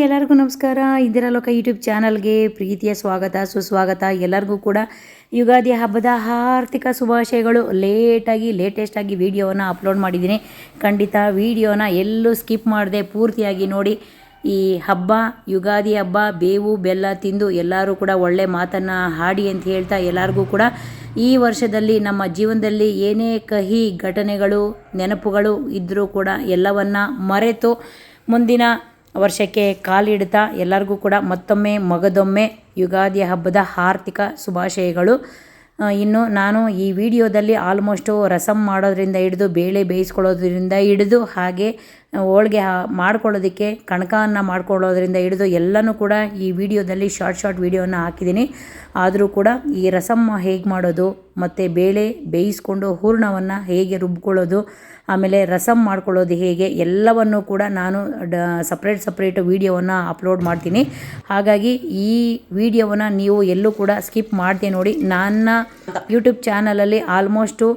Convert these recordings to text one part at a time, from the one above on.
ಎಲ್ಲರಿಗೂ ನಮಸ್ಕಾರ. ಇಂದಿರಾ ಲೋಕ ಯೂಟ್ಯೂಬ್ ಚಾನಲ್ಗೆ ಪ್ರೀತಿಯ ಸ್ವಾಗತ ಸುಸ್ವಾಗತ. ಎಲ್ಲರಿಗೂ ಕೂಡ ಯುಗಾದಿ ಹಬ್ಬದ ಆರ್ಥಿಕ ಶುಭಾಶಯಗಳು. ಲೇಟೆಸ್ಟಾಗಿ ವಿಡಿಯೋವನ್ನು ಅಪ್ಲೋಡ್ ಮಾಡಿದ್ದೀನಿ. ಖಂಡಿತ ವಿಡಿಯೋನ ಎಲ್ಲೂ ಸ್ಕಿಪ್ ಮಾಡದೆ ಪೂರ್ತಿಯಾಗಿ ನೋಡಿ. ಈ ಹಬ್ಬ ಯುಗಾದಿ ಹಬ್ಬ ಬೇವು ಬೆಲ್ಲ ತಿಂದು ಎಲ್ಲರೂ ಕೂಡ ಒಳ್ಳೆ ಮಾತನ್ನು ಹಾಡಿ ಅಂತ ಹೇಳ್ತಾ, ಎಲ್ಲರಿಗೂ ಕೂಡ ಈ ವರ್ಷದಲ್ಲಿ ನಮ್ಮ ಜೀವನದಲ್ಲಿ ಏನೇ ಕಹಿ ಘಟನೆಗಳು ನೆನಪುಗಳು ಇದ್ದರೂ ಕೂಡ ಎಲ್ಲವನ್ನು ಮರೆತು ಮುಂದಿನ ವರ್ಷಕ್ಕೆ ಕಾಲಿಡ್ತಾ ಎಲ್ಲರಿಗೂ ಕೂಡ ಮಗದೊಮ್ಮೆ ಯುಗಾದಿ ಹಬ್ಬದ ಆರ್ಥಿಕ ಶುಭಾಶಯಗಳು. ಇನ್ನು ನಾನು ಈ ವಿಡಿಯೋದಲ್ಲಿ ಆಲ್ಮೋಸ್ಟು ರಸಮ್ ಮಾಡೋದ್ರಿಂದ ಹಿಡಿದು ಬೇಳೆ ಬೇಯಿಸ್ಕೊಳ್ಳೋದ್ರಿಂದ ಹಿಡಿದು ಹಾಗೆ ಹೋಳಿಗೆ ಮಾಡ್ಕೊಳ್ಳೋದಕ್ಕೆ ಕಣಕವನ್ನು ಮಾಡ್ಕೊಳ್ಳೋದ್ರಿಂದ ಹಿಡಿದು ಎಲ್ಲನೂ ಕೂಡ ಈ ವಿಡಿಯೋದಲ್ಲಿ ಶಾರ್ಟ್ ವಿಡಿಯೋನ ಹಾಕಿದ್ದೀನಿ. ಆದರೂ ಕೂಡ ಈ ರಸಮ್ ಹೇಗೆ ಮಾಡೋದು ಮತ್ತು ಬೇಳೆ ಬೇಯಿಸ್ಕೊಂಡು ಹೂರಣವನ್ನು ಹೇಗೆ ರುಬ್ಕೊಳ್ಳೋದು, ಆಮೇಲೆ ರಸಮ್ ಮಾಡ್ಕೊಳ್ಳೋದು ಹೇಗೆ, ಎಲ್ಲವನ್ನು ಕೂಡ ನಾನು ಸಪ್ರೇಟ್ ವಿಡಿಯೋವನ್ನು ಅಪ್ಲೋಡ್ ಮಾಡ್ತೀನಿ. ಹಾಗಾಗಿ ಈ ವಿಡಿಯೋವನ್ನು ನೀವು ಎಲ್ಲೂ ಕೂಡ ಸ್ಕಿಪ್ ಮಾಡ್ತೀನಿ ನೋಡಿ. ನನ್ನ ಯೂಟ್ಯೂಬ್ ಚಾನಲಲ್ಲಿ ಆಲ್ಮೋಸ್ಟು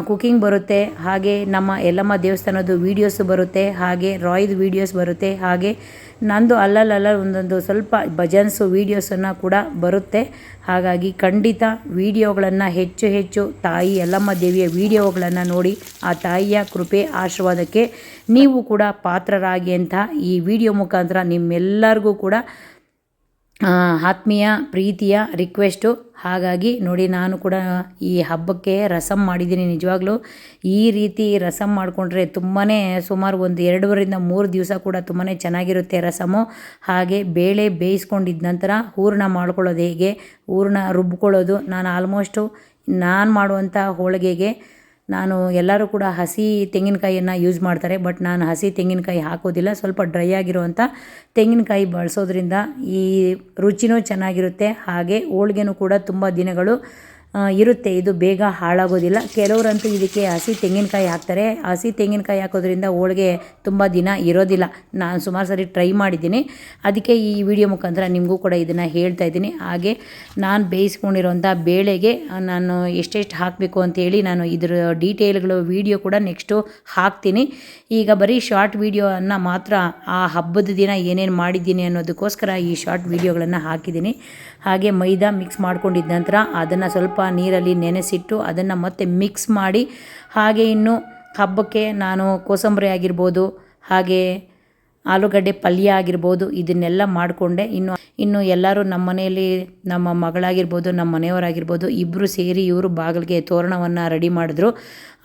ಕುಕಿಂಗ್ ಬರುತ್ತೆ, ಹಾಗೆ ನಮ್ಮ ಯಲ್ಲಮ್ಮ ದೇವಸ್ಥಾನದ್ದು ವೀಡಿಯೋಸ್ ಬರುತ್ತೆ, ಹಾಗೆ ರಾಯ್ದು ವೀಡಿಯೋಸ್ ಬರುತ್ತೆ, ಹಾಗೆ ನಂದು ಅಲ್ಲಲ್ಲ ಒಂದೊಂದು ಸ್ವಲ್ಪ ಭಜನ್ಸು ವೀಡಿಯೋಸನ್ನು ಕೂಡ ಬರುತ್ತೆ. ಹಾಗಾಗಿ ಖಂಡಿತ ವೀಡಿಯೋಗಳನ್ನು ಹೆಚ್ಚು ತಾಯಿ ಯಲ್ಲಮ್ಮ ದೇವಿಯ ವೀಡಿಯೋಗಳನ್ನು ನೋಡಿ ಆ ತಾಯಿಯ ಕೃಪೆ ಆಶೀರ್ವಾದಕ್ಕೆ ನೀವು ಕೂಡ ಪಾತ್ರರಾಗಿ ಅಂತ ಈ ವಿಡಿಯೋ ಮುಖಾಂತರ ನಿಮ್ಮೆಲ್ಲರಿಗೂ ಕೂಡ ಆತ್ಮೀಯ ಪ್ರೀತಿಯ ರಿಕ್ವೆಸ್ಟು. ಹಾಗಾಗಿ ನೋಡಿ, ನಾನು ಕೂಡ ಈ ಹಬ್ಬಕ್ಕೆ ರಸಮ್ ಮಾಡಿದ್ದೀನಿ. ನಿಜವಾಗ್ಲೂ ಈ ರೀತಿ ರಸಮ್ ಮಾಡಿಕೊಂಡ್ರೆ ತುಂಬಾ ಸುಮಾರು ಒಂದು 2ರಿಂದ 3 ದಿವಸ ಕೂಡ ತುಂಬಾ ಚೆನ್ನಾಗಿರುತ್ತೆ ರಸಮು. ಹಾಗೆ ಬೇಳೆ ಬೇಯಿಸ್ಕೊಂಡಿದ್ದ ನಂತರ ಹೂರಣ ಮಾಡ್ಕೊಳ್ಳೋದು ಹೇಗೆ, ಹೂರಣ ರುಬ್ಕೊಳ್ಳೋದು. ನಾನು ಆಲ್ಮೋಸ್ಟು ನಾನು ಮಾಡುವಂಥ ಹೋಳಿಗೆಗೆ ಎಲ್ಲರೂ ಕೂಡ ಹಸಿ ತೆಂಗಿನಕಾಯಿಯನ್ನು ಯೂಸ್ ಮಾಡ್ತಾರೆ, ಬಟ್ ನಾನು ಹಸಿ ತೆಂಗಿನಕಾಯಿ ಹಾಕೋದಿಲ್ಲ. ಸ್ವಲ್ಪ ಡ್ರೈ ಆಗಿರುವಂಥ ತೆಂಗಿನಕಾಯಿ ಬಳಸೋದ್ರಿಂದ ಈ ರುಚಿನೂ ಚೆನ್ನಾಗಿರುತ್ತೆ, ಹಾಗೆ ಹೋಳಿಗೆನೂ ಕೂಡ ತುಂಬ ದಿನಗಳು ಇರುತ್ತೆ. ಇದು ಬೇಗ ಹಾಳಾಗೋದಿಲ್ಲ. ಕೆಲವರಂತೂ ಇದಕ್ಕೆ ಹಸಿ ತೆಂಗಿನಕಾಯಿ ಹಾಕ್ತಾರೆ. ಹಸಿ ತೆಂಗಿನಕಾಯಿ ಹಾಕೋದ್ರಿಂದ ಹೋಳಿಗೆ ತುಂಬ ದಿನ ಇರೋದಿಲ್ಲ. ನಾನು ಸುಮಾರು ಸರಿ ಟ್ರೈ ಮಾಡಿದ್ದೀನಿ. ಅದಕ್ಕೆ ಈ ವಿಡಿಯೋ ಮುಖಾಂತರ ನಿಮಗೂ ಕೂಡ ಇದನ್ನು ಹೇಳ್ತಾ ಇದ್ದೀನಿ. ಹಾಗೆ ನಾನು ಬೇಯಿಸ್ಕೊಂಡಿರೋಂಥ ಬೇಳೆಗೆ ನಾನು ಎಷ್ಟೆಷ್ಟು ಹಾಕಬೇಕು ಅಂತೇಳಿ ನಾನು ಇದರ ಡೀಟೇಲ್ಗಳು ವಿಡಿಯೋ ಕೂಡ ನೆಕ್ಸ್ಟು ಹಾಕ್ತೀನಿ. ಈಗ ಬರೀ ಶಾರ್ಟ್ ವಿಡಿಯೋವನ್ನು ಮಾತ್ರ ಆ ಹಬ್ಬದ ದಿನ ಏನೇನು ಮಾಡಿದ್ದೀನಿ ಅನ್ನೋದಕ್ಕೋಸ್ಕರ ಈ ಶಾರ್ಟ್ ವಿಡಿಯೋಗಳನ್ನು ಹಾಕಿದ್ದೀನಿ. ಹಾಗೆ ಮೈದಾ ಮಿಕ್ಸ್ ಮಾಡ್ಕೊಂಡಿದ್ದ ನಂತರ ಅದನ್ನು ಸ್ವಲ್ಪ ನೀರಲ್ಲಿ ನೆನೆಸಿಟ್ಟು ಅದನ್ನು ಮತ್ತೆ ಮಿಕ್ಸ್ ಮಾಡಿ, ಹಾಗೆ ಇನ್ನು ಹಬ್ಬಕ್ಕೆ ನಾನು ಕೋಸಂಬರಿ ಆಗಿರ್ಬೋದು, ಹಾಗೆ ಆಲೂಗಡ್ಡೆ ಪಲ್ಯ ಆಗಿರ್ಬೋದು, ಇದನ್ನೆಲ್ಲ ಮಾಡಿಕೊಂಡೆ. ಇನ್ನು ಎಲ್ಲರೂ ನಮ್ಮ ಮನೆಯಲ್ಲಿ ನಮ್ಮ ಮಗಳಾಗಿರ್ಬೋದು, ನಮ್ಮ ಮನೆಯವರಾಗಿರ್ಬೋದು ಇಬ್ಬರು ಸೇರಿ ಇವರು ಬಾಗಿಲಿಗೆ ತೋರಣವನ್ನು ರೆಡಿ ಮಾಡಿದ್ರು.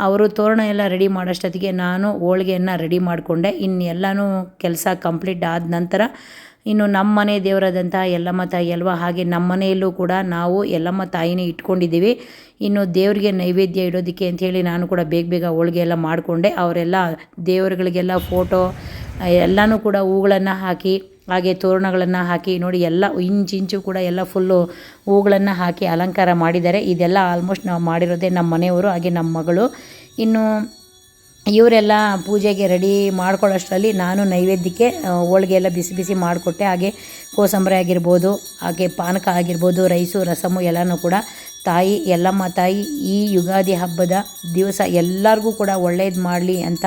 ಅವರು ತೋರಣ ಎಲ್ಲ ರೆಡಿ ಮಾಡೋಷ್ಟೊತ್ತಿಗೆ ನಾನು ಹೋಳಿಗೆಯನ್ನು ರೆಡಿ ಮಾಡಿಕೊಂಡೆ. ಇನ್ನೆಲ್ಲನೂ ಕೆಲಸ ಕಂಪ್ಲೀಟ್ ಆದ ನಂತರ ಇನ್ನು ನಮ್ಮ ಮನೆ ದೇವರಾದಂಥ ಯಲ್ಲಮ್ಮ ತಾಯಿ ಅಲ್ವಾ, ಹಾಗೆ ನಮ್ಮ ಮನೆಯಲ್ಲೂ ಕೂಡ ನಾವು ಯಲ್ಲಮ್ಮ ತಾಯಿನೇ ಇಟ್ಕೊಂಡಿದ್ದೀವಿ. ಇನ್ನು ದೇವರಿಗೆ ನೈವೇದ್ಯ ಇಡೋದಕ್ಕೆ ಅಂಥೇಳಿ ನಾನು ಕೂಡ ಬೇಗ ಹೋಳಿಗೆ ಎಲ್ಲ ಮಾಡಿಕೊಂಡೆ. ಅವರೆಲ್ಲ ದೇವರುಗಳಿಗೆಲ್ಲ ಫೋಟೋ ಎಲ್ಲನೂ ಕೂಡ ಹೂಗಳನ್ನು ಹಾಕಿ, ಹಾಗೆ ತೋರಣಗಳನ್ನು ಹಾಕಿ ನೋಡಿ, ಎಲ್ಲ ಇಂಚು ಕೂಡ ಎಲ್ಲ ಫುಲ್ಲು ಹೂಗಳನ್ನು ಹಾಕಿ ಅಲಂಕಾರ ಮಾಡಿದ್ದಾರೆ. ಇದೆಲ್ಲ ಆಲ್ಮೋಸ್ಟ್ ನಾವು ಮಾಡಿರೋದೇ ನಮ್ಮ ಮನೆಯವರು, ಹಾಗೆ ನಮ್ಮ ಮಗಳು. ಇನ್ನು ಇವರೆಲ್ಲ ಪೂಜೆಗೆ ರೆಡಿ ಮಾಡ್ಕೊಳ್ಳೋಷ್ಟರಲ್ಲಿ ನಾನು ನೈವೇದ್ಯಕ್ಕೆ ಹೋಳಿಗೆ ಎಲ್ಲ ಬಿಸಿ ಮಾಡಿಕೊಟ್ಟೆ. ಹಾಗೆ ಕೋಸಂಬರಿ ಆಗಿರ್ಬೋದು, ಹಾಗೆ ಪಾನಕ ಆಗಿರ್ಬೋದು, ರೈಸು ರಸಮು ಎಲ್ಲನೂ ಕೂಡ ತಾಯಿ ಯಲ್ಲಮ್ಮ ತಾಯಿ ಈ ಯುಗಾದಿ ಹಬ್ಬದ ದಿವಸ ಎಲ್ಲರಿಗೂ ಕೂಡ ಒಳ್ಳೇದು ಮಾಡಲಿ ಅಂತ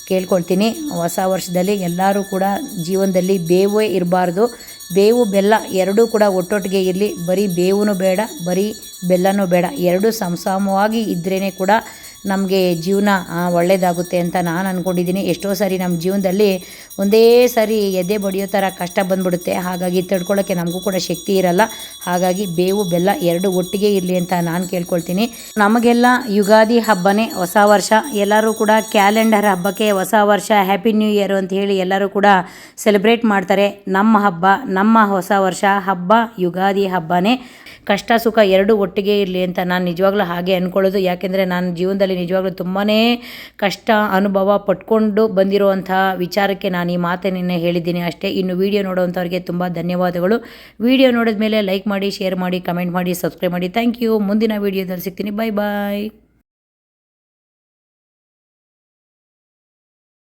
ಕೇಳ್ಕೊಳ್ತೀನಿ. ಹೊಸ ವರ್ಷದಲ್ಲಿ ಎಲ್ಲರೂ ಕೂಡ ಜೀವನದಲ್ಲಿ ಬೇವೇ ಇರಬಾರ್ದು, ಬೇವು ಬೆಲ್ಲ ಎರಡೂ ಕೂಡ ಒಟ್ಟೊಟ್ಟಿಗೆ ಇರಲಿ. ಬರೀ ಬೇವು ಬೇಡ, ಬರೀ ಬೆಲ್ಲನೂ ಬೇಡ, ಎರಡೂ ಸಮವಾಗಿ ಇದ್ರೇ ಕೂಡ ನಮಗೆ ಜೀವನ ಒಳ್ಳೆಯದಾಗುತ್ತೆ ಅಂತ ನಾನು ಅಂದ್ಕೊಂಡಿದ್ದೀನಿ. ಎಷ್ಟೋ ಸಾರಿ ನಮ್ಮ ಜೀವನದಲ್ಲಿ ಒಂದೇ ಸಾರಿ ಎದೆ ಬಡಿಯೋ ಥರ ಕಷ್ಟ ಬಂದುಬಿಡುತ್ತೆ. ಹಾಗಾಗಿ ತಡ್ಕೊಳ್ಳೋಕ್ಕೆ ನಮಗೂ ಕೂಡ ಶಕ್ತಿ ಇರಲ್ಲ. ಹಾಗಾಗಿ ಬೇವು ಬೆಲ್ಲ ಎರಡು ಒಟ್ಟಿಗೆ ಇರಲಿ ಅಂತ ನಾನು ಕೇಳ್ಕೊಳ್ತೀನಿ. ನಮಗೆಲ್ಲ ಯುಗಾದಿ ಹಬ್ಬನೇ ಹೊಸ ವರ್ಷ. ಎಲ್ಲರೂ ಕೂಡ ಕ್ಯಾಲೆಂಡರ್ ಹಬ್ಬಕ್ಕೆ ಹೊಸ ವರ್ಷ, ಹ್ಯಾಪಿ ನ್ಯೂ ಇಯರ್ ಅಂತ ಹೇಳಿ ಎಲ್ಲರೂ ಕೂಡ ಸೆಲೆಬ್ರೇಟ್ ಮಾಡ್ತಾರೆ. ನಮ್ಮ ಹಬ್ಬ, ನಮ್ಮ ಹೊಸ ವರ್ಷ ಹಬ್ಬ ಯುಗಾದಿ ಹಬ್ಬನೇ. ಕಷ್ಟ ಸುಖ ಎರಡೂ ಒಟ್ಟಿಗೆ ಇರಲಿ ಅಂತ ನಾನು ನಿಜವಾಗ್ಲೂ ಹಾಗೆ ಅಂದ್ಕೊಳ್ಳೋದು. ಯಾಕೆಂದರೆ ನಾನು ಜೀವನದಲ್ಲಿ ನಿಜವಾಗ್ಲೂ ತುಂಬಾ ಕಷ್ಟ ಅನುಭವ ಪಟ್ಕೊಂಡು ಬಂದಿರುವಂಥ ವಿಚಾರಕ್ಕೆ ನಾನು ಈ ಮಾತನ್ನೇ ಹೇಳಿದ್ದೀನಿ ಅಷ್ಟೇ. ಇನ್ನು ವಿಡಿಯೋ ನೋಡೋವಂಥವ್ರಿಗೆ ತುಂಬ ಧನ್ಯವಾದಗಳು. ವಿಡಿಯೋ ನೋಡಿದ ಮೇಲೆ ಲೈಕ್ ಮಾಡಿ, ಶೇರ್ ಮಾಡಿ, ಕಮೆಂಟ್ ಮಾಡಿ, ಸಬ್ಸ್ಕ್ರೈಬ್ ಮಾಡಿ. Thank you. ಮುಂದಿನ ವಿಡಿಯೋದಲ್ಲಿ ಸಿಗ್ತೀನಿ. ಬಾಯ್.